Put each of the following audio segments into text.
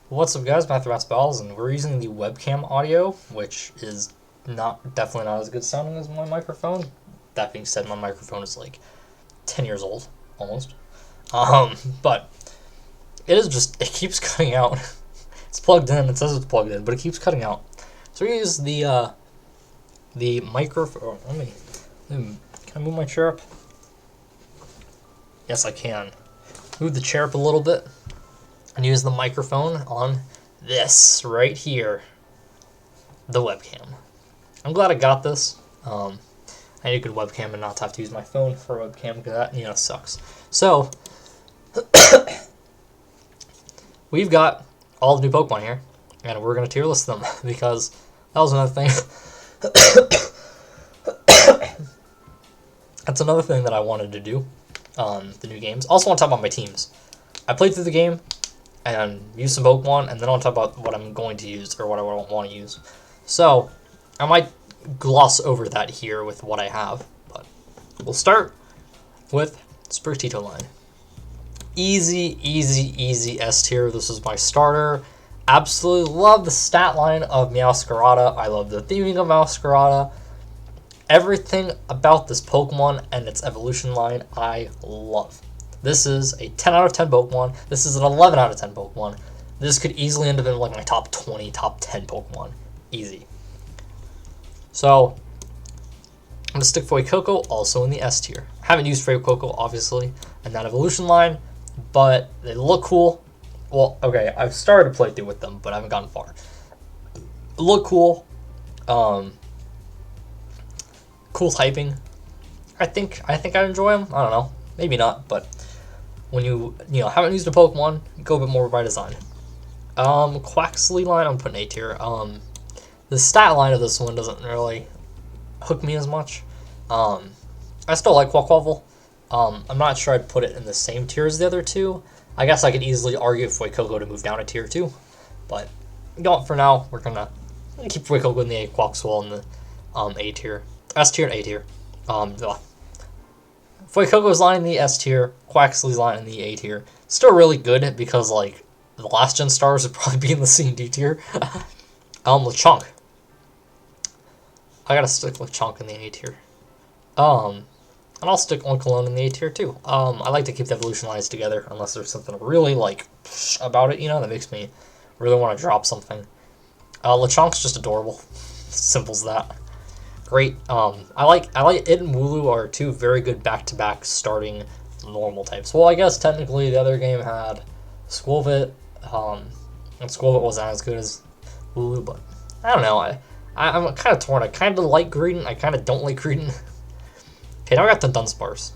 What's up, guys? Matthew Balls, and we're using the webcam audio, which is definitely not as good sounding as my microphone. That being said, my microphone is like 10 years old, almost. But it keeps cutting out. It's plugged in. It says it's plugged in, but it keeps cutting out. So we use the microphone. Can I move my chair up? Yes, I can. Move the chair up a little bit and use the microphone on this right here, the webcam. I'm glad I got this. I need a good webcam and not to have to use my phone for a webcam because that, sucks. So, we've got all the new Pokemon here, and we're going to tier list them because that was another thing. That's another thing that I wanted to do on the new games. Also want to talk about my teams. I played through the game and use some Pokemon, and then I'll talk about what I'm going to use or what I want to use. So, I might gloss over that here with what I have, but we'll start with Sprigatito line. Easy S tier. This is my starter. Absolutely love the stat line of Meowscarada. I love the theming of Meowscarada. Everything about this Pokemon and its evolution line, I love. This is a 10 out of 10 Pokemon. This is an 11 out of 10 Pokemon. This could easily end up in like my top 20, top 10 Pokemon. Easy. So, I'm going to stick Fuecoco also in the S tier. I haven't used Fuecoco, obviously, in that evolution line, but they look cool. Well, okay, I've started to play through with them, but I haven't gotten far. Look cool. Cool typing. I think I enjoy them. I don't know. Maybe not, but when you haven't used a Pokemon, go a bit more by design. Quaxly line, I'm putting A tier. The stat line of this one doesn't really hook me as much. I still like Quaquaval. I'm not sure I'd put it in the same tier as the other two. I guess I could easily argue Fuecoco to move down a tier too, but for now, we're gonna keep Fuecoco in the A, Quaxwell in the A tier, S tier and A tier. Fuecoco's line in the S tier, Quaxly's line in the A tier. Still really good because like the last gen stars would probably be in the C and D tier. Lechonk. I gotta stick Lechonk in the A tier. And I'll stick Oinkologne in the A tier too. I like to keep the evolution lines together unless there's something really like about it, that makes me really want to drop something. Lechonk's just adorable. Simple as that. Great. I like it and Wooloo are two very good back-to-back starting normal types. Well, I guess technically the other game had Skwovet, and Skwovet wasn't as good as Wooloo, but I don't know. I'm kind of torn. I kind of like Greedent. I kind of don't like Greedent. Okay, now I got the Dunsparce.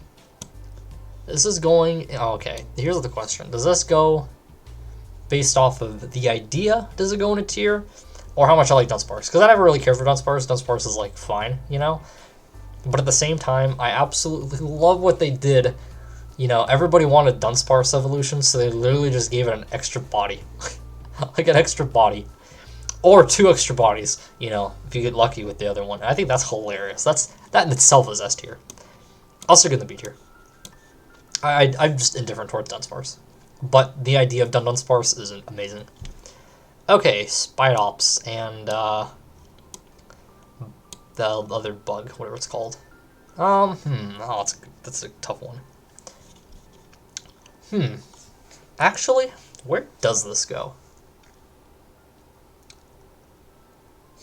This is going... Oh, okay, here's the question. Does this go based off of the idea? Does it go in a tier? Or how much I like Dunsparce? Because I never really cared for Dunsparce. Dunsparce is, like, fine, But at the same time, I absolutely love what they did. Everybody wanted Dunsparce evolution, so they literally just gave it an extra body. Like an extra body. Or 2 extra bodies, if you get lucky with the other one. And I think that's hilarious. That in itself is S tier. I'll stick in the B tier. I'm just indifferent towards Dunsparce. But the idea of Dunsparce is amazing. Okay, Spidops and the other bug, whatever it's called. Oh, that's a tough one. Actually, where does this go?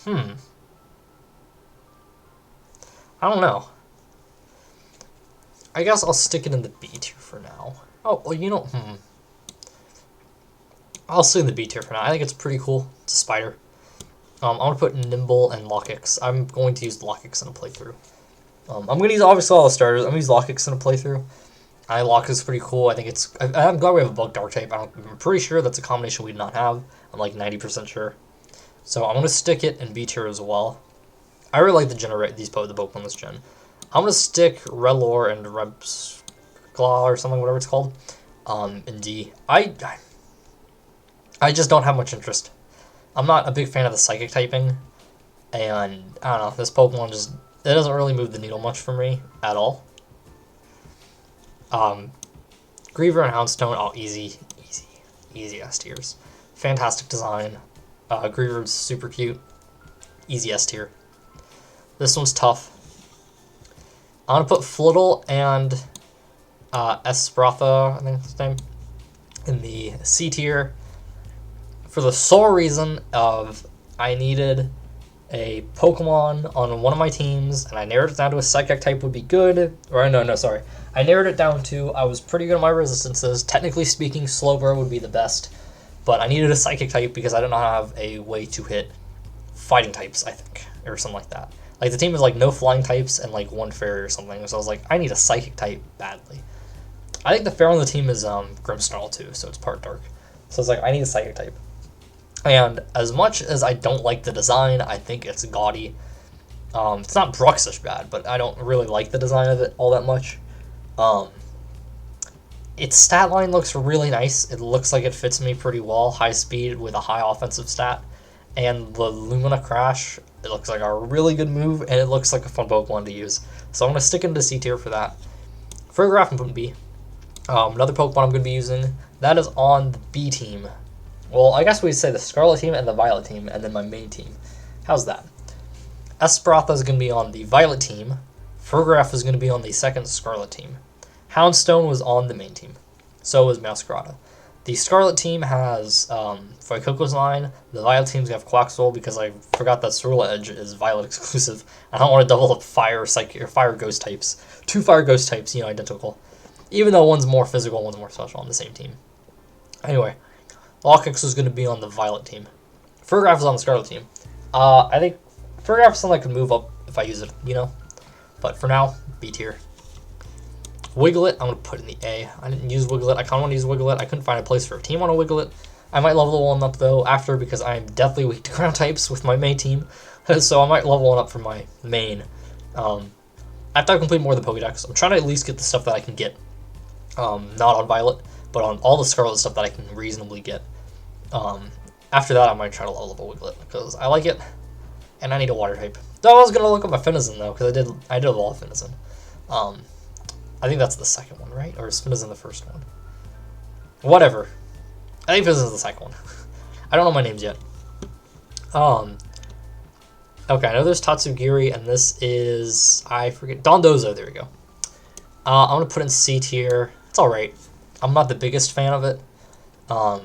I don't know. I guess I'll stick it in the B tier for now. Oh, well, I'll stay in the B tier for now. I think it's pretty cool. It's a spider. I'm going to put Nimble and Lockix. I'm going to use Lockix in a playthrough. I'm going to use, obviously, all the starters. I'm going to use Lockix in a playthrough. Lockix is pretty cool. I think I'm glad we have a bug dark type. I'm pretty sure that's a combination we did not have. I'm like 90% sure. So I'm going to stick it in B tier as well. I really like the Pokemon this gen. I'm going to stick Rellor and Repsclaw or something, whatever it's called, in D. I just don't have much interest. I'm not a big fan of the Psychic typing, and I don't know, this Pokemon it doesn't really move the needle much for me at all. Griever and Houndstone, easy S tiers. fantastic design. Greaver's super cute. Easy S tier. This one's tough. I'm gonna put Flittle and Esperatha, I think that's his name, in the C tier for the sole reason of I needed a Pokemon on one of my teams, and I narrowed it down to a Psychic type would be good. Or no, sorry. I narrowed it down to I was pretty good at my resistances. Technically speaking, Slowbro would be the best, but I needed a Psychic type because I did not have a way to hit fighting types, I think, or something like that. Like, the team is like no flying types and like one fairy or something, so I was like, I need a Psychic type badly. I think the fairy on the team is Grimmsnarl too, so it's part dark. So it's like, I need a Psychic type. And as much as I don't like the design, I think it's gaudy. It's not Bruxish bad, but I don't really like the design of it all that much. Its stat line looks really nice. It looks like it fits me pretty well. High speed with a high offensive stat. And the Lumina Crash, it looks like a really good move, and it looks like a fun Pokemon to use. So I'm going to stick into C tier for that. Farigiraf I'm putting B. Another Pokemon I'm going to be using, that is on the B team. Well, I guess we'd say the Scarlet team and the Violet team, and then my main team. How's that? Esperatha is going to be on the Violet team. Farigiraf is going to be on the second Scarlet team. Houndstone was on the main team. So was Meowscarada. The Scarlet team has Fuecoco's line. The Violet team's going to have Quaxwell because I forgot that Cerulean Edge is Violet exclusive. I don't want to double up Fire, Psychic, or Fire Ghost types. 2 Fire Ghost types, identical. Even though one's more physical, one's more special on the same team. Anyway. Lockex is going to be on the Violet team. Farigiraf is on the Scarlet team. I think Farigiraf is something I could move up if I use it, But for now, B tier. Wiglet, I'm going to put in the A. I didn't use Wiglet. I kind of want to use Wiglet. I couldn't find a place for a team on a Wiglet. I might level one up, though, after, because I'm deathly weak to ground types with my main team. So I might level one up for my main. After I complete more of the Pokédex, I'm trying to at least get the stuff that I can get. Not on Violet, but on all the Scarlet stuff that I can reasonably get. After that, I might try to level up a Wiglet, because I like it, and I need a Water type. Though I was going to look up a Finizen, though, because I did evolve Finizen. I think that's the second one, right? Or is Finizen the first one? Whatever. I think Finizen's the second one. I don't know my names yet. Okay, I know there's Tatsugiri, and this is, I forget, Dondozo, there we go. I'm going to put in C tier. It's alright. I'm not the biggest fan of it. I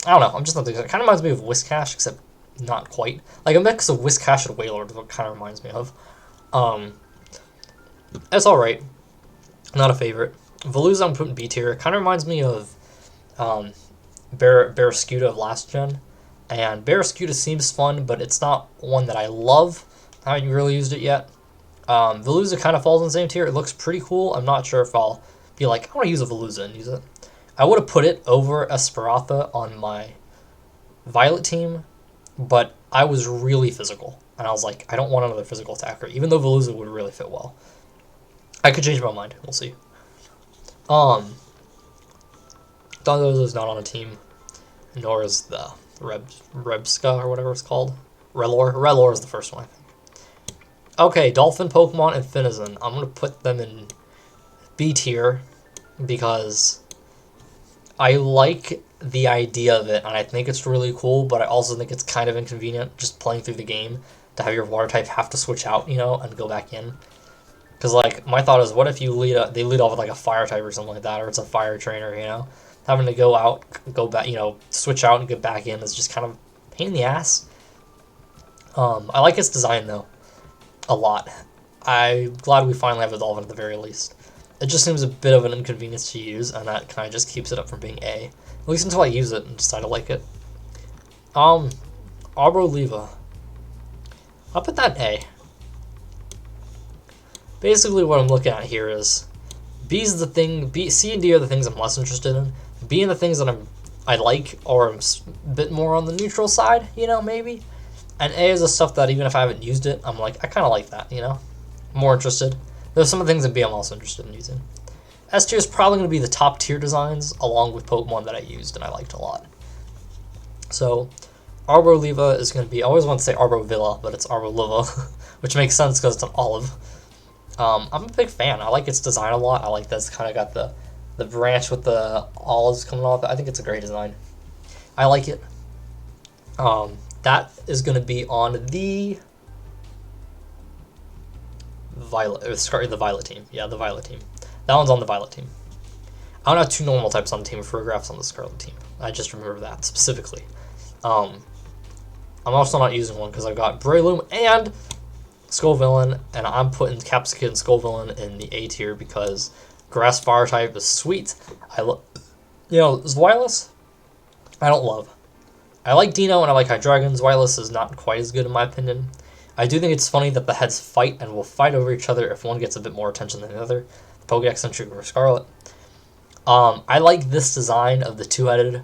don't know, I'm just not the biggest. It kind of reminds me of Whiscash, except not quite. Like a mix of Whiscash and Wailord is what it kind of reminds me of. It's alright. Not a favorite. Veluza I'm putting B tier. It kind of reminds me of Barraskewda of last gen. And Barraskewda seems fun, but it's not one that I love. I haven't really used it yet. Veluza kind of falls in the same tier. It looks pretty cool. I'm not sure if I'll be like, I want to use a Veluza and use it. I would have put it over Esperatha on my Violet team, but I was really physical. And I was like, I don't want another physical attacker, even though Veluza would really fit well. I could change my mind. We'll see. Dondozo's not on a team, nor is the Rebska or whatever it's called. Rellor. Rellor is the first one, I think. Okay, Dolphin, Pokemon, and Finizen. I'm going to put them in B tier because I like the idea of it, and I think it's really cool, but I also think it's kind of inconvenient just playing through the game to have your water type have to switch out, and go back in. Because, like, my thought is, what if you they lead off with, like, a fire type or something like that, or it's a fire trainer, Having to go out, go back, switch out and get back in is just kind of a pain in the ass. I like its design, though, a lot. I'm glad we finally have Evolvin at the very least. It just seems a bit of an inconvenience to use, and that kind of just keeps it up from being A. At least until I use it and decide to like it. Arboliva. I'll put that A. Basically what I'm looking at here is B's the thing, C and D are the things I'm less interested in. B and the things that I like or I'm a bit more on the neutral side, maybe. And A is the stuff that even if I haven't used it, I'm like, I kind of like that, more interested. There's some of the things in B I'm also interested in using. S tier is probably going to be the top tier designs along with Pokemon that I used and I liked a lot. So Arboliva is going to be, I always want to say Arbovilla, but it's Arboliva, which makes sense because it's an olive. I'm a big fan. I like its design a lot. I like that it's kind of got the branch with the olives coming off. I think it's a great design. I like it. That is going to be on the the Violet team. Yeah, the Violet team. That one's on the Violet team. I don't have 2 normal types on the team, Farigiraf's on the Scarlet team. I just remember that specifically. I'm also not using one because I've got Breloom and Skullvillain, and I'm putting Capsicum and Skullvillain in the A tier because Grass Fire type is sweet. Zweilous, I don't love. I like Dino and I like Hydreigon. Zweilous is not quite as good in my opinion. I do think it's funny that the heads fight and will fight over each other if one gets a bit more attention than the other. The Pokedex entry for Scarlet. I like this design of the 2-headed,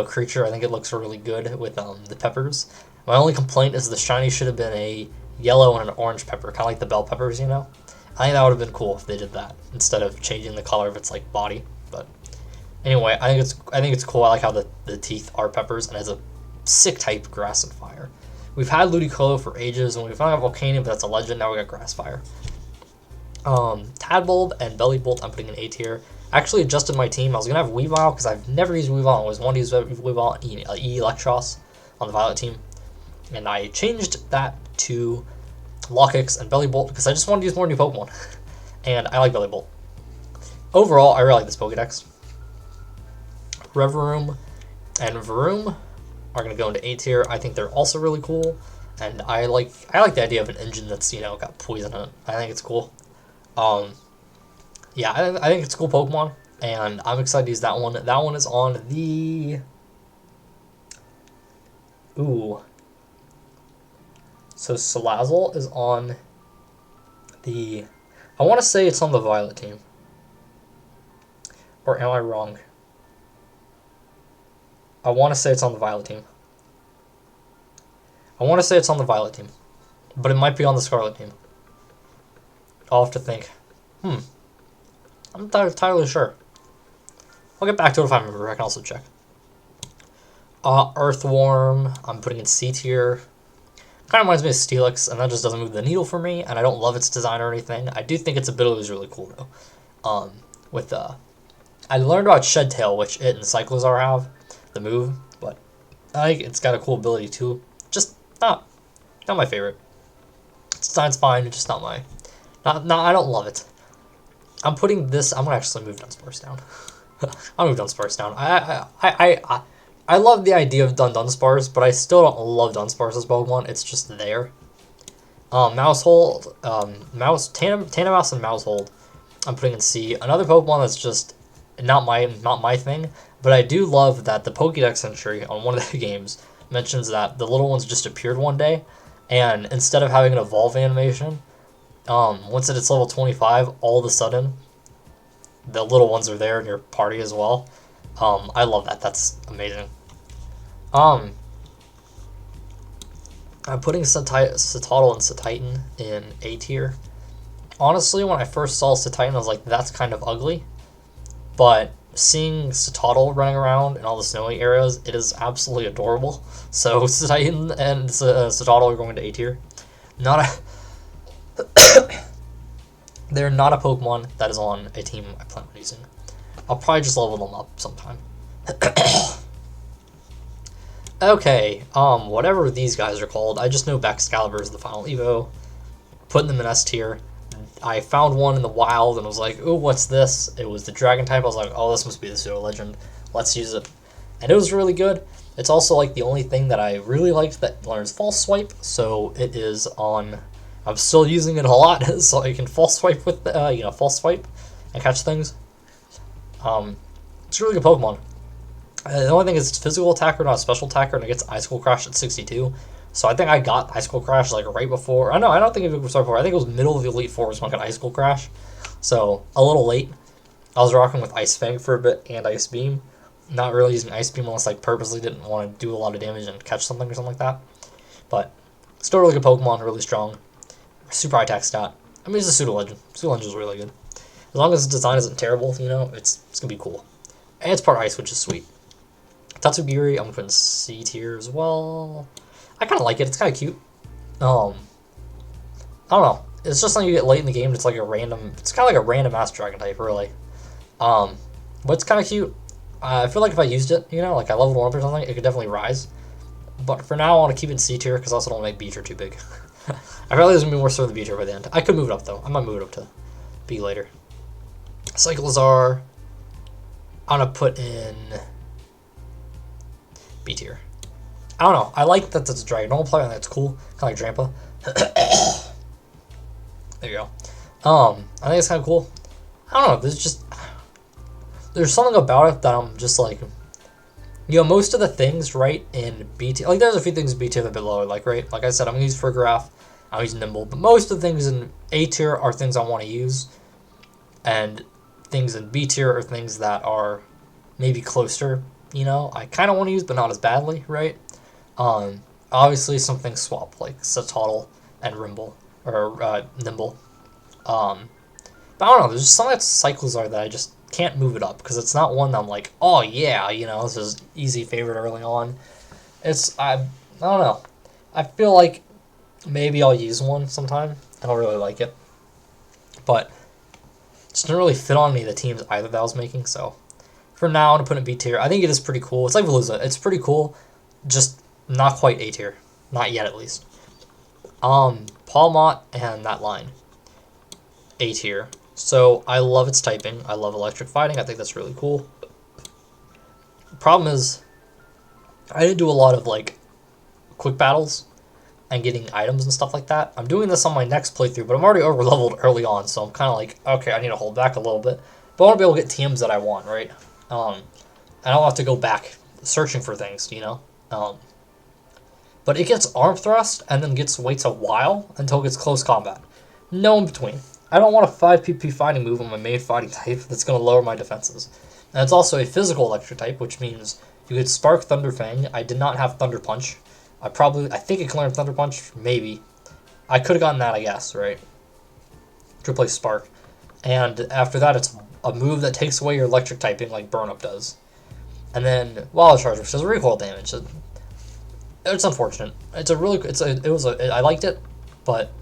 creature. I think it looks really good with the peppers. My only complaint is the shiny should have been a yellow and an orange pepper, kind of like the bell peppers, I think that would have been cool if they did that instead of changing the color of its body. But anyway, I think it's cool. I like how the teeth are peppers and has a sick type Grass and Fire. We've had Ludicolo for ages, and we finally got Volcanion, but that's a legend. Now we got Grass Fire. Tadbulb and Bellibolt I'm putting in A tier. I actually adjusted my team. I was gonna have Weavile because I've never used Weavile. I always wanted to use Weavile Electros on the Violet team, and I changed that to Lockix and Bellibolt because I just wanted to use more new Pokemon, and I like Bellibolt. Overall, I really like this Pokedex. Revavroom and Varoom are going to go into A tier. I think they're also really cool, and I like the idea of an engine that's got poison in it. I think it's cool. Yeah, I think it's a cool Pokemon, and I'm excited to use that one. That one is on the So Salazzle is on the... I want to say it's on the Violet team. Or am I wrong? I want to say it's on the Violet team. But it might be on the Scarlet team. I'll have to think. I'm not entirely sure. I'll get back to it if I remember. I can also check. Earthworm, I'm putting in C tier. Kind of reminds me of Steelix, and that just doesn't move the needle for me, and I don't love its design or anything. I do think its ability is really cool, though. I learned about Shed Tail, which it and Cyclizar have, the move, but I think it's got a cool ability, too. Just not my favorite. Its design's fine, it's just not my... I don't love it. I'm putting this... I'm going to actually move Dunsparce down. I'll move Dunsparce down. I love the idea of Dunsparce, but I still don't love Dunsparce as Pokemon. It's just there. Mousehold, Tandemaus and Mousehold, I'm putting in C. Another Pokemon that's just not my thing, but I do love that the Pokédex entry on one of the games mentions that the little ones just appeared one day, and instead of having an evolve animation, once it's level 25, all of a sudden, the little ones are there in your party as well. I love that. That's amazing. I'm putting Citadel and Cetitan in A tier. Honestly, when I first saw Cetitan, I was like, that's kind of ugly. But seeing Citadel running around in all the snowy areas, it is absolutely adorable. So Cetitan and Citadel are going to A tier. They're not a Pokemon that is on a team I plan on using. I'll probably just level them up sometime. Okay, whatever these guys are called, I just know Baxcalibur is the final Evo. Putting them in S tier. I found one in the wild and was like, ooh, what's this? It was the Dragon type. I was like, oh, this must be the Pseudo Legend. Let's use it. And it was really good. It's also like the only thing that I really liked that learns False Swipe, so it is on... I'm still using it a lot, so I can False Swipe with, False Swipe and catch things. It's a really good Pokemon. The only thing is it's physical attacker, not a special attacker, and it gets Ice Cold Crash at 62. So I think I got Ice Cold Crash like right before. I don't think it was before. I think it was middle of the Elite Four when I got Ice Cold Crash. So a little late. I was rocking with Ice Fang for a bit and Ice Beam. Not really using Ice Beam unless I purposely didn't want to do a lot of damage and catch something or something like that. But still a really good Pokemon, really strong. Super high attack stat. I mean, it's a Pseudo Legend. Pseudo Legend is really good. As long as the design isn't terrible, it's gonna be cool. And it's part ice, which is sweet. Tatsugiri, I'm putting C tier as well. I kind of like it. It's kind of cute. I don't know. It's just something you get late in the game. It's like a random. It's kind of like a random Master Dragon type, really. But it's kind of cute. I feel like if I used it, you know, like I leveled 1 up or something, it could definitely rise. But for now, I want to keep it in C tier because I also don't make B tier too big. I feel like there's going to be more so in the B tier by the end. I could move it up, though. I might move it up to B later. Cyclizar, I'm going to put in B tier. I don't know. I like that it's a Dragon Ball player and that's cool. Kind of like Drampa. There you go. I think it's kind of cool. I don't know. There's something about it that I'm just like, you know, most of the things, right, in B tier, like there's a few things in B tier that are a bit lower, like, right, like I said, I'm going to use Farigiraf, I'm going to use Nimble, but most of the things in A tier are things I want to use, and things in B tier are things that are maybe closer, you know, I kind of want to use, but not as badly, right? Obviously something swap, like Satotl and Rimble, or Nimble, but I don't know, there's just something that Cyclizar that I just can't move it up because it's not one that I'm like, oh yeah, you know, this is easy favorite early on. I don't know. I feel like maybe I'll use one sometime. I don't really like it, but it just didn't really fit on me the teams either that I was making. So for now, I'm gonna put it in B tier. I think it is pretty cool. It's like Veluza. It's pretty cool, just not quite A tier, not yet at least. Palmot and that line, A tier. So I love its typing. I love electric fighting. I think that's really cool. Problem is, I didn't do a lot of like quick battles and getting items and stuff like that. I'm doing this on my next playthrough, but I'm already over leveled early on, so I'm kind of like, okay, I need to hold back a little bit. But I want to be able to get TMs that I want, right? I don't have to go back searching for things, you know. But it gets arm thrust and then waits a while until it gets close combat. No in between. I don't want a 5 PP fighting move on my main fighting type that's going to lower my defenses. And it's also a physical electric type, which means you could Spark Thunder Fang. I did not have Thunder Punch. I think it can learn Thunder Punch, maybe. I could have gotten that, I guess, right? To replace Spark. And after that, it's a move that takes away your electric typing like Burn Up does. And then Wild Charge, which does recoil damage. It's unfortunate. I liked it, but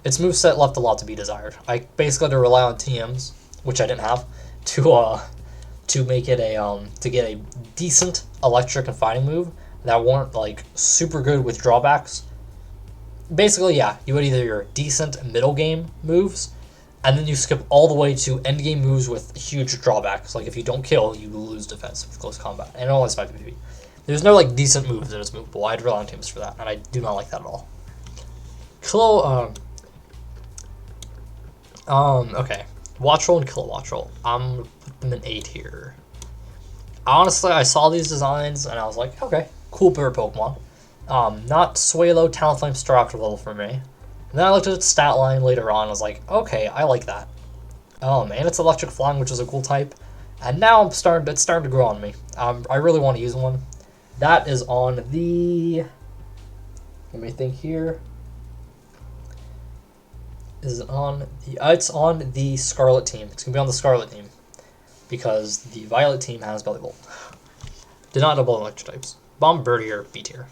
its moveset left a lot to be desired. I basically had to rely on TMs, which I didn't have, to make it to get a decent electric and fighting move that weren't like super good with drawbacks. Basically, yeah, you had either your decent middle game moves, and then you skip all the way to end game moves with huge drawbacks. Like if you don't kill, you lose defense with close combat, and it only has 5 PP. There's no like decent moves that is movable. I'd rely on TMs for that, and I do not like that at all. Okay. Wattrel and Kilowattrel. I'm gonna put them in A tier. Honestly, I saw these designs and I was like, okay, cool pair of Pokemon. Not Swalo, Talonflame, Staraptor level for me. And then I looked at its stat line later on and I was like, okay, I like that. And it's Electric Flying, which is a cool type. And now it's starting to grow on me. I really want to use one. That is on the... Let me think here. Is it on the... it's on the Scarlet team. It's going to be on the Scarlet team. Because the Violet team has Bellibolt. Did not double electric types. Bombirdier, B tier.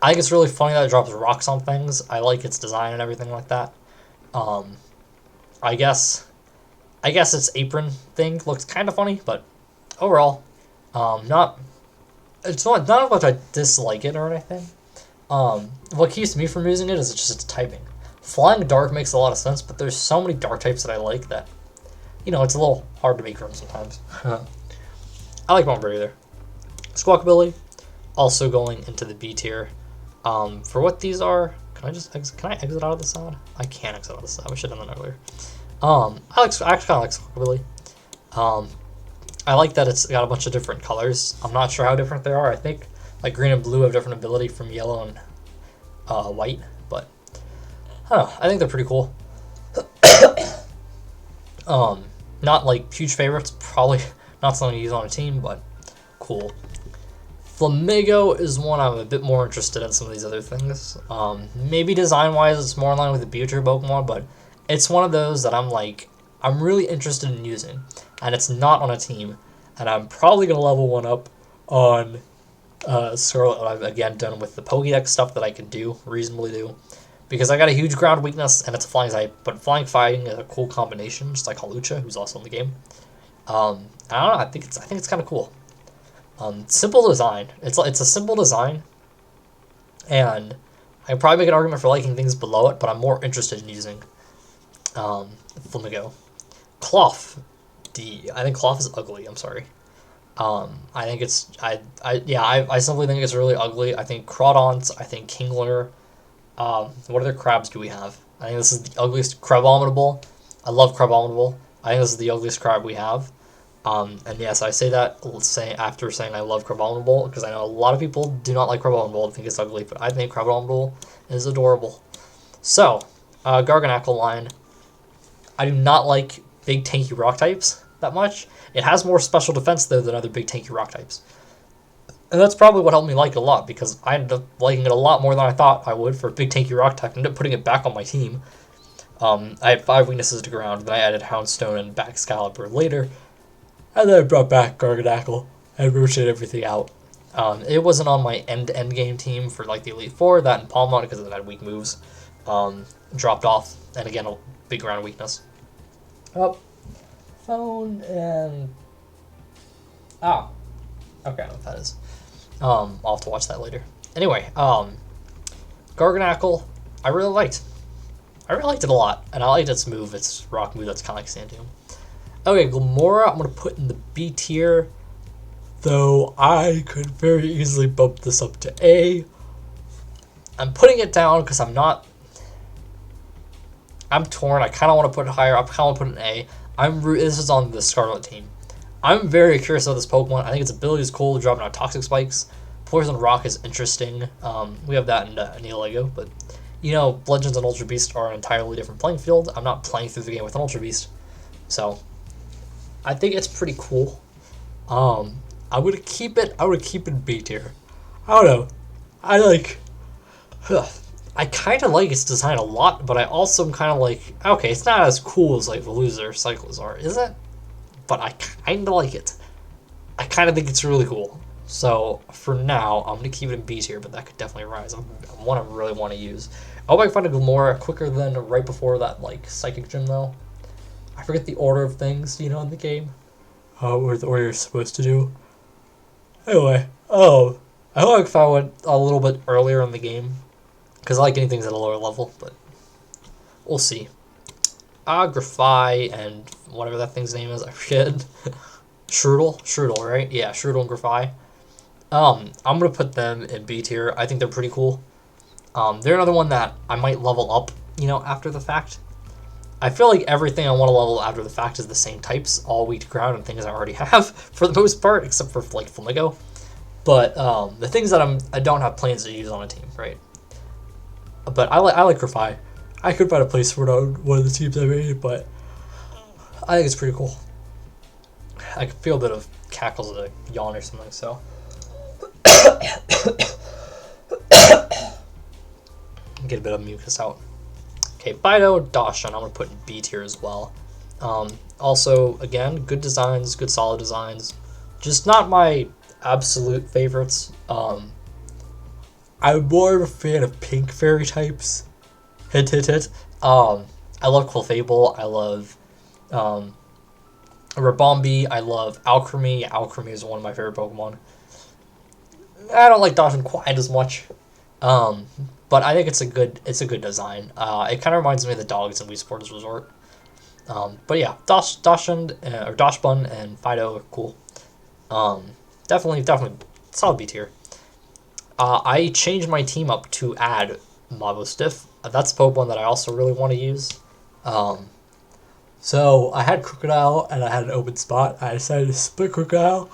I think it's really funny that it drops rocks on things. I like its design and everything like that. I guess its apron thing looks kind of funny, but overall, not as much I dislike it or anything. What keeps me from using it is just its typing. Flying Dark makes a lot of sense, but there's so many Dark types that I like that, you know, it's a little hard to make room sometimes. I like Bombirdier there. Squawkabilly, also going into the B tier. For what these are, can I exit out of the side? I can't exit out of the side. We should have done that earlier. I actually kind of like Squawkabilly. I like that it's got a bunch of different colors. I'm not sure how different they are. I think like green and blue have different ability from yellow and white, but I don't know. I think they're pretty cool. Not like huge favorites. Probably not something to use on a team, but cool. Flamigo is one I'm a bit more interested in some of these other things. Maybe design-wise it's more in line with the Beatrice Pokemon, but it's one of those that I'm really interested in using, and it's not on a team, and I'm probably going to level one up on Scarlet. I've again done with the Pokédex stuff that I can reasonably do, because I got a huge ground weakness, and it's a flying type, but flying fighting is a cool combination, just like Hawlucha, who's also in the game. I don't know. I think it's kind of cool. Simple design. It's a simple design, and I can probably make an argument for liking things below it, but I'm more interested in using Flamigo. Cloth. I think Cloth is ugly. I'm sorry. I think it's I simply think it's really ugly. I think Crawdons. I think Kingler. What other crabs do we have? I think this is the ugliest Crabominable. I love Crabominable. I think this is the ugliest crab we have. And yes, I say that after saying I love Crabominable, because I know a lot of people do not like Crabominable and think it's ugly, but I think Crabominable is adorable. So, Garganacl line. I do not like big tanky rock types that much. It has more special defense though than other big tanky rock types. And that's probably what helped me like it a lot, because I ended up liking it a lot more than I thought I would for a big tanky rock type. I ended up putting it back on my team. I had 5 weaknesses to ground, then I added Houndstone and Baxcalibur later, and then I brought back Garganacl and rotated everything out. It wasn't on my end game team for like the Elite Four, that and Palmont, because it had weak moves. Dropped off, and again, a big ground weakness. Oh, phone and... Ah, okay, I know what that is. I'll have to watch that later. Anyway, Garganacl, I really liked it a lot, and I liked its move, its rock move that's kind of like Sandune. Okay, Glimmora, I'm going to put in the B tier, though I could very easily bump this up to A. I'm putting it down because I'm torn. I kind of want to put it higher. I kind of want to put it in A. This is on the Scarlet team. I'm very curious about this Pokemon. I think its ability is cool, dropping out Toxic Spikes. Poison Rock is interesting. We have that in Neolego, but you know, Legends and Ultra Beast are an entirely different playing field. I'm not playing through the game with an Ultra Beast, so I think it's pretty cool. I would keep it B tier. I don't know. I kind of like its design a lot, but I also am kind of like, okay, it's not as cool as like Veluza or Cyclizar, is it? But I kind of like it. I kind of think it's really cool. So for now, I'm going to keep it in B tier, but that could definitely rise. One I really want to use. I hope I can find a Glimmora quicker than right before that like Psychic Gym though. I forget the order of things, you know, in the game. What you're supposed to do. Anyway, I hope I can find one a little bit earlier in the game, because I like getting things at a lower level, but we'll see. Grafai and whatever that thing's name is, I forget. Shroodle, right? Yeah, Shroodle and Grafai. I'm gonna put them in B tier. I think they're pretty cool. They're another one that I might level up, you know, after the fact. I feel like everything I want to level after the fact is the same types, all weak to ground and things I already have for the most part, except for like Flamigo. But the things that I don't have plans to use on a team, right? But I like Grafai. I could find a place for it on one of the teams I made, but I think it's pretty cool. I can feel a bit of cackles of a yawn or something, so. Get a bit of mucus out. Okay, Bido, Dachshund, I'm going to put in B tier as well. Also, again, good designs, good solid designs. Just not my absolute favorites. I'm more of a fan of pink fairy types. Hit, hit, hit. I love Clefable. I love Ribombee. I love Alcremie. Alcremie is one of my favorite Pokemon. I don't like Dachshund quite as much. But I think it's a good design. It kind of reminds me of the dogs in Wii Sports Resort. But yeah, Dachshund or Dachshund and Fido are cool. Definitely solid B tier. I changed my team up to add Mabostiff. That's a Pokemon that I also really want to use. So I had Crocodile and I had an open spot. I decided to split Crocodile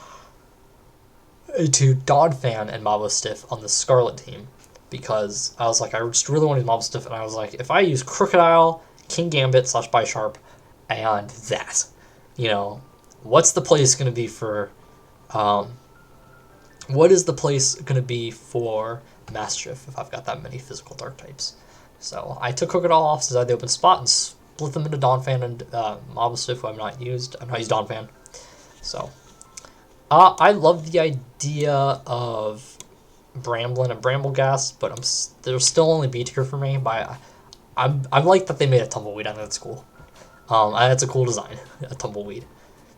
into Donphan and Mabostiff on the Scarlet team, because I was like, I just really wanted Mabostiff, and I was like, if I use Crocodile, Kingambit / Bisharp, and that, you know, what's the place going to be for, what is the place going to be for Mischief if I've got that many physical dark types? So I took Crocodile off since I had the open spot and split them into Donphan and Mabostiff, who I've not used Donphan. So I love the idea of Bramblin and Brambleghast, but they're still only B tier for me. But I'm like that they made a Tumbleweed. I think that's cool. That's a cool design, a Tumbleweed.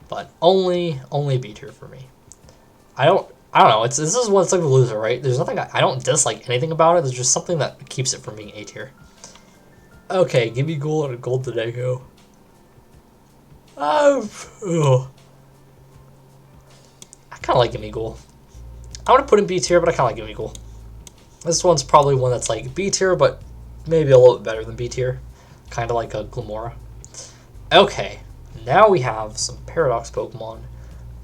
but only B tier for me. I don't know. This is what it's like with loser, right? There's nothing I don't dislike anything about it. There's just something that keeps it from being A tier. Okay, give me Ghoul and a Gold Dodego. I kind of like Gimme Ghoul. I want to put in B tier, but I kind of like Gimme Ghoul. This one's probably one that's like B tier, but maybe a little bit better than B tier. Kind of like a Glimmora. Okay, now we have some Paradox Pokemon,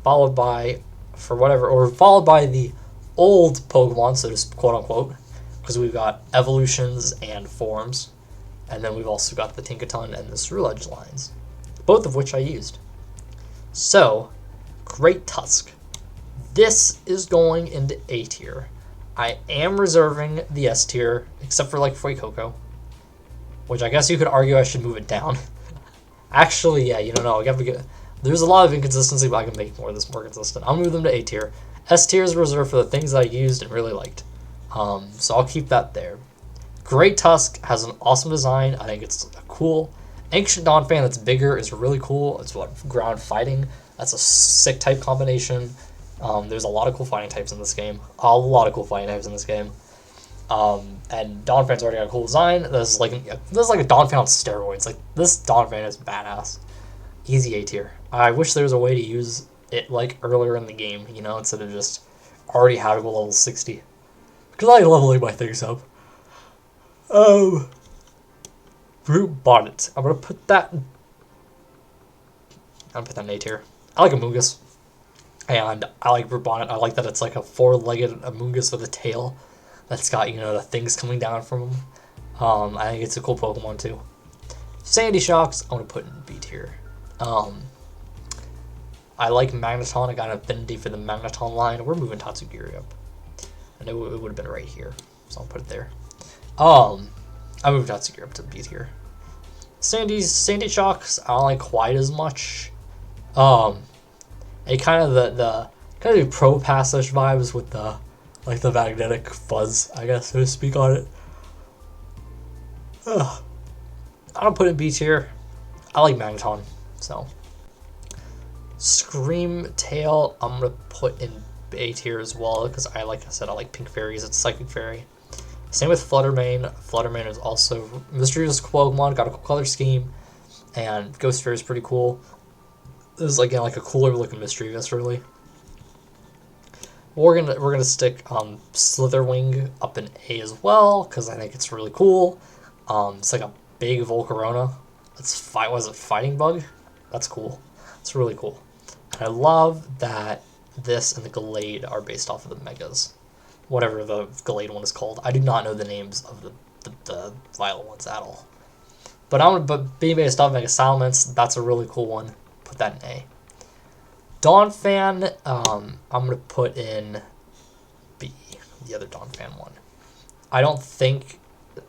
followed by the old Pokemon, so to quote unquote, because we've got evolutions and forms, and then we've also got the Tinkaton and the Ceruledge lines, both of which I used. So, Great Tusk. This is going into A tier. I am reserving the S tier, except for like Fuecoco, which I guess you could argue I should move it down. Actually, yeah, no, there's a lot of inconsistency, but I can make this more consistent. I'll move them to A tier. S tier is reserved for the things I used and really liked. So I'll keep that there. Great Tusk has an awesome design. I think it's cool. Ancient Donphan that's bigger is really cool. It's ground fighting. That's a sick type combination. There's a lot of cool fighting types in this game. And Donphan's already got a cool design. This is like a Donphan on steroids. Like, this Donphan is badass. Easy A tier. I wish there was a way to use it like earlier in the game, instead of just already having a level 60. Because I like leveling my things up. Brute Bonnet. I'm gonna put that in A tier. I like Amoonguss. And I like Brute Bonnet. I like that it's like a 4-legged Amoonguss with a tail that's got, the things coming down from him. I think it's a cool Pokemon too. Sandy Shocks, I'm gonna put in B tier. I like Magneton. I got an affinity for the Magneton line. We're moving Tatsugiri up. I know it would have been right here, so I'll put it there. I moved Tatsugiri up to B tier. Sandy Shocks, I don't like quite as much. It kind of the Pro Pass-ish vibes with the magnetic fuzz, I guess, so to speak, on it. I don't put it in B tier. I like Magneton, so. Scream Tail, I'm gonna put in A tier as well, because like I said, I like Pink Fairies. It's Psychic Fairy. Same with Fluttermane. Fluttermane is also Mischievous Pokemon, got a cool color scheme, and Ghost Fairy is pretty cool. This is again like a cooler looking Mischievous, really. We're gonna stick Slitherwing up in A as well, because I think it's really cool. It's like a big Volcarona. Was it Fighting Bug? That's cool. It's really cool. And I love that this and the Gallade are based off of the Megas. Whatever the Gallade one is called. I do not know the names of the Violet ones at all. But being based off Mega Salamence, that's a really cool one. Put that in A. Donphan, I'm gonna put in B, the other Donphan one. I don't think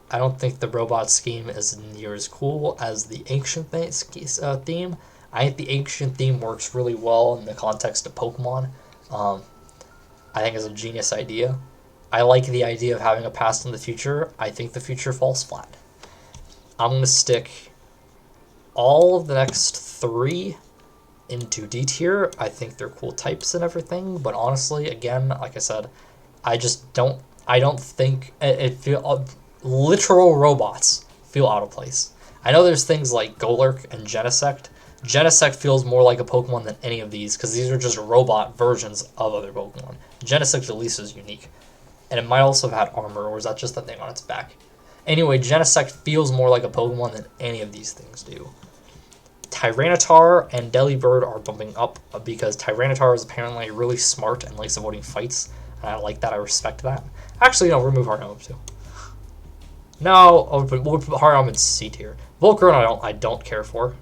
the robot scheme is near as cool as the ancient theme. I think the ancient theme works really well in the context of Pokemon. I think it's a genius idea. I like the idea of having a past and the future. I think the future falls flat. I'm going to stick all of the next 3 into D tier. I think they're cool types and everything, but honestly, again, like I said, I don't think literal robots feel out of place. I know there's things like Golurk and Genesect. Genesect feels more like a Pokemon than any of these, because these are just robot versions of other Pokemon. Genesect at least is unique. And it might also have had armor, or is that just the thing on its back? Anyway, Genesect feels more like a Pokemon than any of these things do. Tyranitar and Delibird are bumping up, because Tyranitar is apparently really smart and likes avoiding fights. And I like that, I respect that. Actually, no, remove Hariyama up too. No, we'll put Hariyama in C tier. Volcarona I don't care for.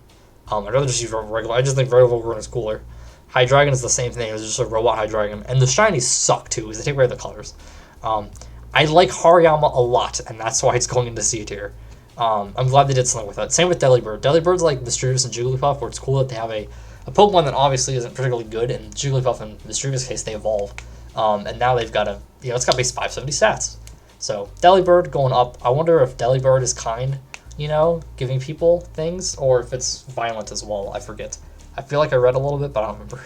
I'd rather just use regular. I just think regular Volcarona is cooler. Hydreigon is the same thing. It's just a robot Hydreigon. And the shinies suck too, because they take away the colors. I like Hariyama a lot, and that's why it's going into C tier. I'm glad they did something with it. Same with Delibird. Delibird's like Mischievous and Jigglypuff, where it's cool that they have a Pokemon that obviously isn't particularly good, and Jigglypuff and Mischievous case, they evolve. And now they've got it's got base 570 stats. So, Delibird going up. I wonder if Delibird is kind, giving people things, or if it's violent as well. I forget. I feel like I read a little bit, but I don't remember.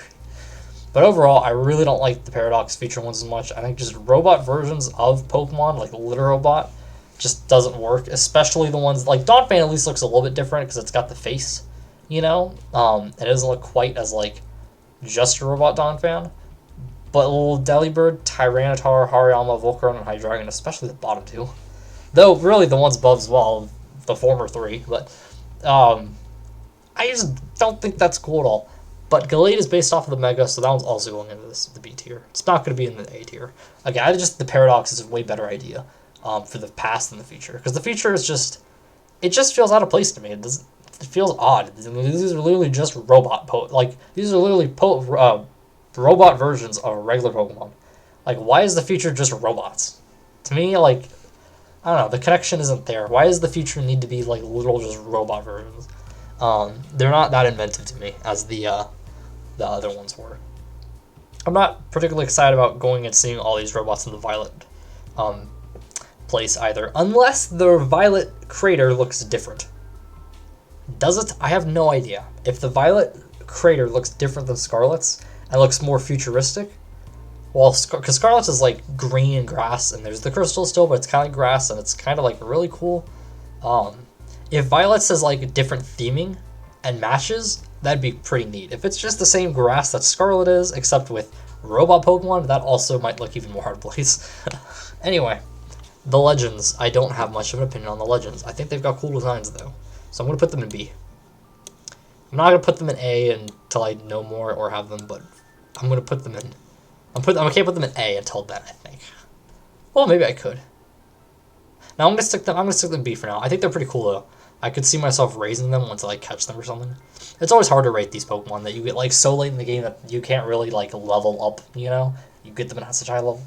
But overall, I really don't like the Paradox feature ones as much. I think just robot versions of Pokemon, like Litter-Robot, just doesn't work. Especially the ones, like Donphan at least looks a little bit different because it's got the face, you know? It doesn't look quite as, like, just a robot Donphan. But little Delibird, Tyranitar, Hariyama, Volcarona, and Hydreigon, especially the bottom two. Though, really, the ones above as well, the former three. But, I just don't think that's cool at all. But Gallade is based off of the Mega, so that one's also going into the B tier. It's not going to be in the A tier. Again, I just the Paradox is a way better idea for the past than the future. Because the future is just, it just feels out of place to me. It feels odd. These are literally just these are literally robot versions of regular Pokemon. Like, why is the future just robots? To me, like, I don't know, the connection isn't there. Why does the future need to be, like, literal just robot versions? They're not that inventive to me as the other ones were. I'm not particularly excited about going and seeing all these robots in the Violet place either, unless the Violet crater looks different. Does it? I have no idea. If the Violet crater looks different than Scarlet's and looks more futuristic, well, because Scarlet's is like green and grass, and there's the crystal still, but it's kind of like grass, and it's kind of like really cool. If Violet's has like different theming and matches, that'd be pretty neat. If it's just the same grass that Scarlet is, except with robot Pokemon, that also might look even more hard to place. Anyway, the Legends. I don't have much of an opinion on the Legends. I think they've got cool designs, though. So I'm going to put them in B. I'm not going to put them in A until I know more or have them, but I'm going to put them in... I can't put them in A until then, I think. Well, maybe I could. Now I'm going to stick them in B for now. I think they're pretty cool, though. I could see myself raising them once I like catch them or something. It's always hard to rate these Pokemon that you get like so late in the game that you can't really like level up, you know? You get them at such a high level.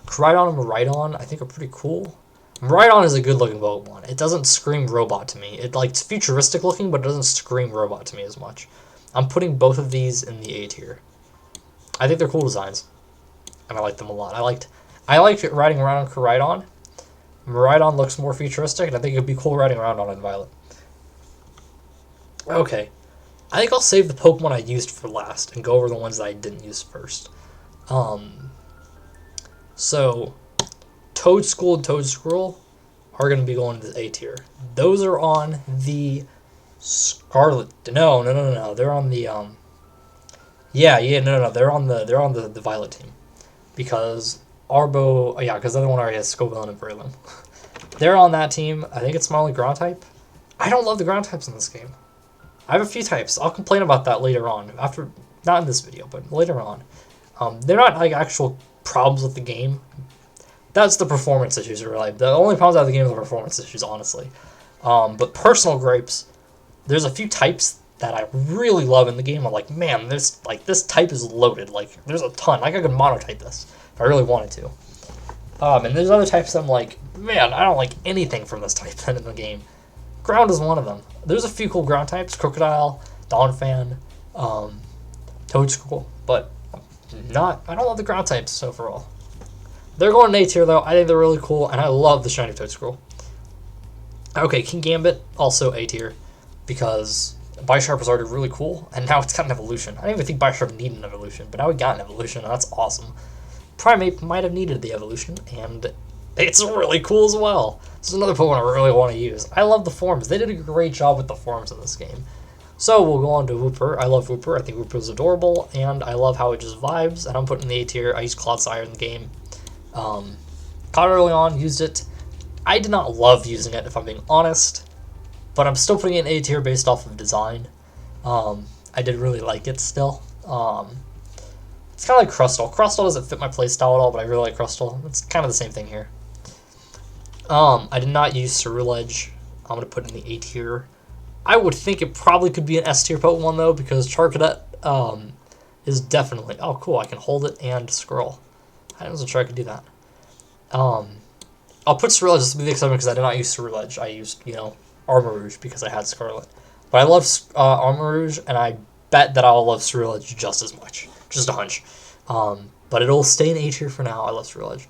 Koraidon and Miraidon I think are pretty cool. Miraidon is a good looking Pokemon. It doesn't scream robot to me. It's futuristic looking, but it doesn't scream robot to me as much. I'm putting both of these in the A tier. I think they're cool designs. And I like them a lot. I liked riding around on Koraidon. Miraidon looks more futuristic, and I think it'd be cool riding around on it in Violet. Okay. I think I'll save the Pokemon I used for last and go over the ones that I didn't use first. So, Toedscool and Toedscruel are going to be going to the A tier. Those are on the Scarlet. No. They're on the no. They're on the Violet team because Arbo. Yeah, because the other one already has Scovillain and Breloom. They're on that team. I think it's my only ground type. I don't love the ground types in this game. I have a few types. I'll complain about that later on. Not in this video, but later on. They're not like actual problems with the game. That's the performance issues, really. The only problems I have with the game are the performance issues, honestly. But personal gripes, there's a few types that I really love in the game. I'm like, man, this type is loaded. Like, there's a ton. Like, I could monotype this if I really wanted to. And there's other types that I'm like, man, I don't like anything from this type in the game. Ground is one of them. There's a few cool ground types: Crocodile, Donphan, Toedscool, but I don't love the ground types overall. They're going in A tier though. I think they're really cool, and I love the shiny Toedscool. Okay, Kingambit also A tier because Bisharp was already really cool, and now it's got an evolution. I didn't even think Bisharp needed an evolution, but now we got an evolution, and that's awesome. Primeape might have needed the evolution, and it's really cool as well. This is another Pokemon I really want to use. I love the forms. They did a great job with the forms in this game. So we'll go on to Wooper. I love Wooper. I think Wooper is adorable, and I love how it just vibes, and I'm putting in the A tier. I used Clodsire in the game. Caught it early on, used it. I did not love using it, if I'm being honest, but I'm still putting it in A tier based off of design. I did really like it still. It's kind of like Crustle. Crustle doesn't fit my playstyle at all, but I really like Crustle. It's kind of the same thing here. I did not use Ceruledge. I'm going to put it in the A tier. I would think it probably could be an S tier Pokemon, though, because Charcadet is definitely... Oh, cool, I can hold it and scroll. I wasn't sure I could do that. I'll put Ceruledge just to be the exception because I did not use Ceruledge. I used, Armarouge because I had Scarlet. But I love Armarouge, and I bet that I'll love Ceruledge just as much. Just a hunch. But it'll stay in A tier for now. I love Ceruledge.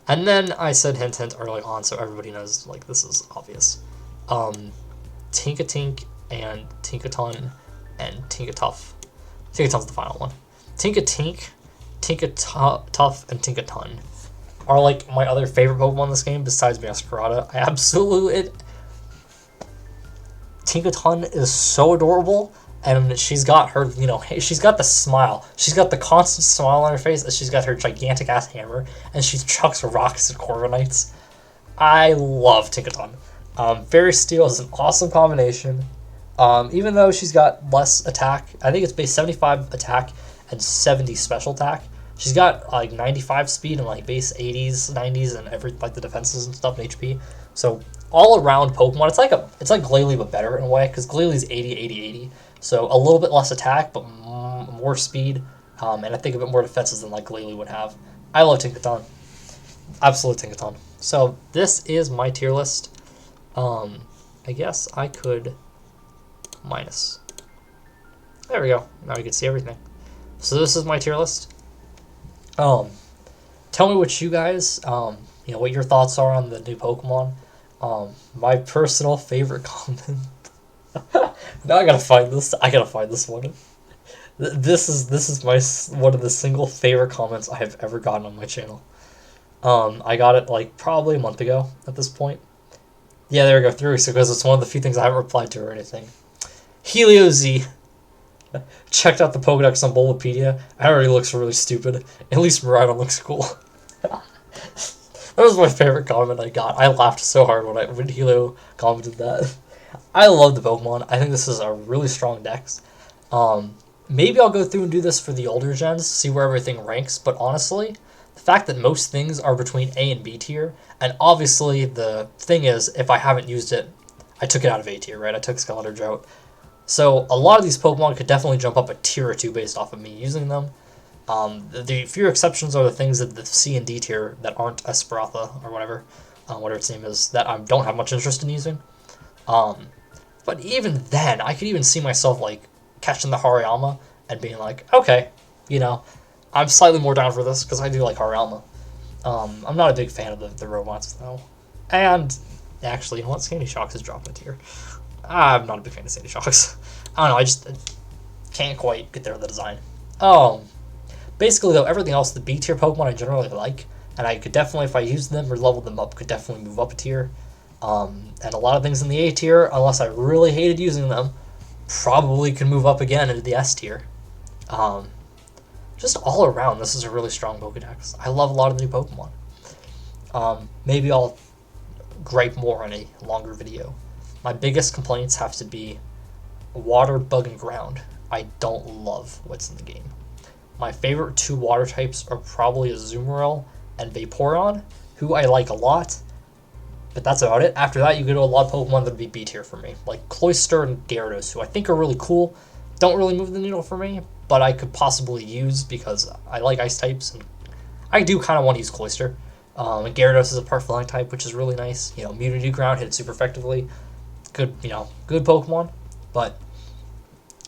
And then I said hint hint early on, so everybody knows, this is obvious. Tinkatink and Tinkaton and Tinkatuff. Tinkatuff's the final one. Tinkatink, Tinkatuff, and Tinkaton are like my other favorite Pokemon in this game besides Masquerada. I absolutely Tinkaton is so adorable, and she's got her, you know, she's got the smile. She's got the constant smile on her face, and she's got her gigantic ass hammer, and she chucks rocks at Corviknights. I love Tinkaton. Fairy Steel is an awesome combination. Even though she's got less attack, I think it's base 75 attack and 70 special attack. She's got like 95 speed and like base 80s, 90s, and every like the defenses and stuff and HP. So all around Pokemon, it's like Glalie but better in a way, because Glalie's 80, 80, 80. So a little bit less attack, but more speed, and I think a bit more defenses than like Glalie would have. I love Tinkaton. Absolute Tinkaton. So this is my tier list. I guess I could minus. There we go. Now you can see everything. So this is my tier list. Tell me what you guys, you know, what your thoughts are on the new Pokemon. My personal favorite comment. Now I gotta find this. I gotta find this one. This is my one of the single favorite comments I have ever gotten on my channel. I got it like probably a month ago at this point. Yeah, there we go, 3 weeks ago, because it's one of the few things I haven't replied to or anything. Helio Z checked out the Pokedex on Bulbapedia. It already looks really stupid. At least Miraidon looks cool. That was my favorite comment I got. I laughed so hard when Helio commented that. I love the Pokemon. I think this is a really strong dex. Maybe I'll go through and do this for the older gens, see where everything ranks, but honestly, the fact that most things are between A and B tier, and obviously the thing is, if I haven't used it, I took it out of A tier, right? I took Skeletor Drought. So a lot of these Pokemon could definitely jump up a tier or two based off of me using them. The few exceptions are the things that the C and D tier that aren't Esperatha or whatever its name is, that I don't have much interest in using. But even then, I could even see myself like catching the Hariyama and being like, okay, you know, I'm slightly more down for this because I do like Hariyama. I'm not a big fan of the robots though. And actually, you know what? Sandy Shocks is dropping a tier. I'm not a big fan of Sandy Shocks. I don't know, I just can't quite get there with the design. Basically though, everything else, the B tier Pokemon I generally like, and I could definitely, if I used them or leveled them up, could definitely move up a tier. And a lot of things in the A tier, unless I really hated using them, probably could move up again into the S tier. Just all around, this is a really strong Pokedex. I love a lot of the new Pokemon. Maybe I'll gripe more on a longer video. My biggest complaints have to be water, bug, and ground. I don't love what's in the game. My favorite 2 water types are probably Azumarill and Vaporeon, who I like a lot, but that's about it. After that, you go to a lot of Pokemon that would be B tier for me, like Cloyster and Gyarados, who I think are really cool. Don't really move the needle for me, but I could possibly use because I like ice types, and I do kind of want to use Cloyster. And Gyarados is a part flying type, which is really nice. You know, Mewtwo ground hits super effectively. Good, you know, good Pokemon, but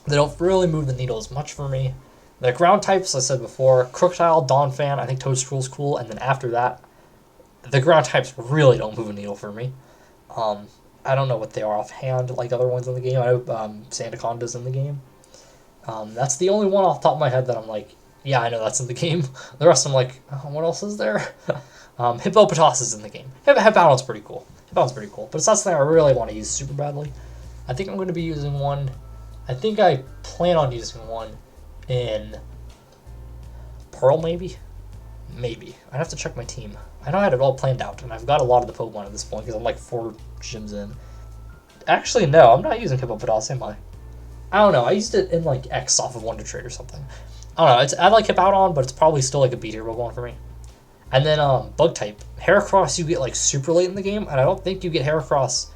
they don't really move the needle as much for me. The ground types, I said before, Crocodile, Donphan, I think Toadstool's cool, and then after that, the ground types really don't move a needle for me. I don't know what they are offhand, like other ones in the game. I know Sandaconda's in the game. That's the only one off the top of my head that I'm like, yeah, I know that's in the game. The rest I'm like, oh, what else is there? Hippopotas is in the game. Hippowdon's pretty cool. Hippowdon's pretty cool, but it's not something I really want to use super badly. I think I'm going to be using one. I think I plan on using one in Pearl, maybe? Maybe. I'd have to check my team. I know I had it all planned out, and I've got a lot of the Pokemon at this point, because I'm like 4 gyms in. Actually, no, I'm not using Hippopotas, am I? I don't know, I used it in like X off of Wonder Trade or something. I don't know, I like Hippowdon, but it's probably still like a B tier Pokemon for me. And then Bug type. Heracross you get like super late in the game, and I don't think you get Heracross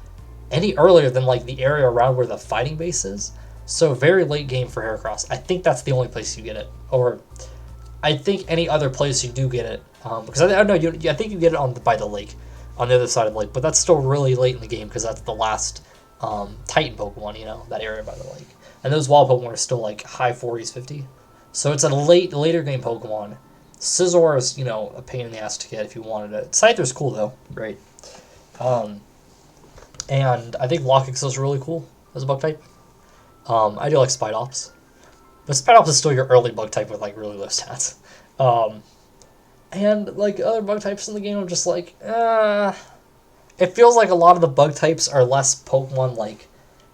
any earlier than like the area around where the fighting base is. So very late game for Heracross. I think that's the only place you get it. Or I think any other place you do get it. Because I don't know, I think you get it by the lake, on the other side of the lake. But that's still really late in the game because that's the last Titan Pokemon, you know, that area by the lake. And those wild Pokemon are still like high 40s, 50. So it's a later game Pokemon. Scizor is, you know, a pain in the ass to get if you wanted it. Scyther's cool though, right? And I think Lockix is really cool as a bug type. I do like Spidops. But Spidops is still your early bug type with like really low stats. And like other bug types in the game, I'm just like, it feels like a lot of the bug types are less Pokemon like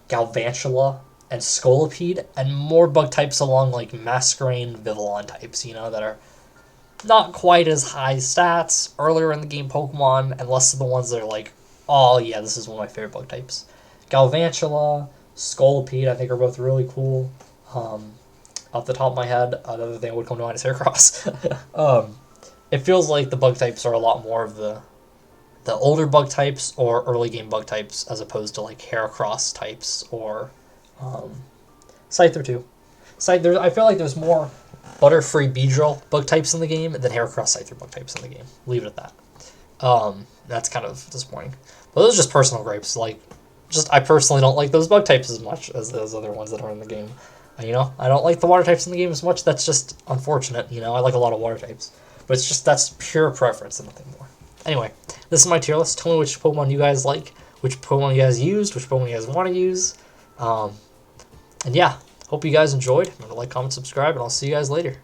Galvantula and Scolipede, and more bug types along like Masquerain, Vivillon types, you know, that are not quite as high stats earlier in the game Pokemon, and less of the ones that are like, oh yeah, this is one of my favorite bug types. Galvantula, Scolipede, I think are both really cool. Off the top of my head, another thing that would come to mind is Heracross. It feels like the bug types are a lot more of the older bug types or early game bug types as opposed to like Heracross types or Scyther too. Scyther, I feel like there's more Butterfree Beedrill bug types in the game than Heracross Scyther bug types in the game. Leave it at that. That's kind of disappointing. But those are just personal gripes. Like, I personally don't like those bug types as much as those other ones that are in the game. You know, I don't like the water types in the game as much. That's just unfortunate. You know, I like a lot of water types. But it's just, that's pure preference and nothing more. Anyway, this is my tier list. Tell me which Pokemon you guys like, which Pokemon you guys used, which Pokemon you guys want to use. And yeah, hope you guys enjoyed. Remember to like, comment, subscribe, and I'll see you guys later.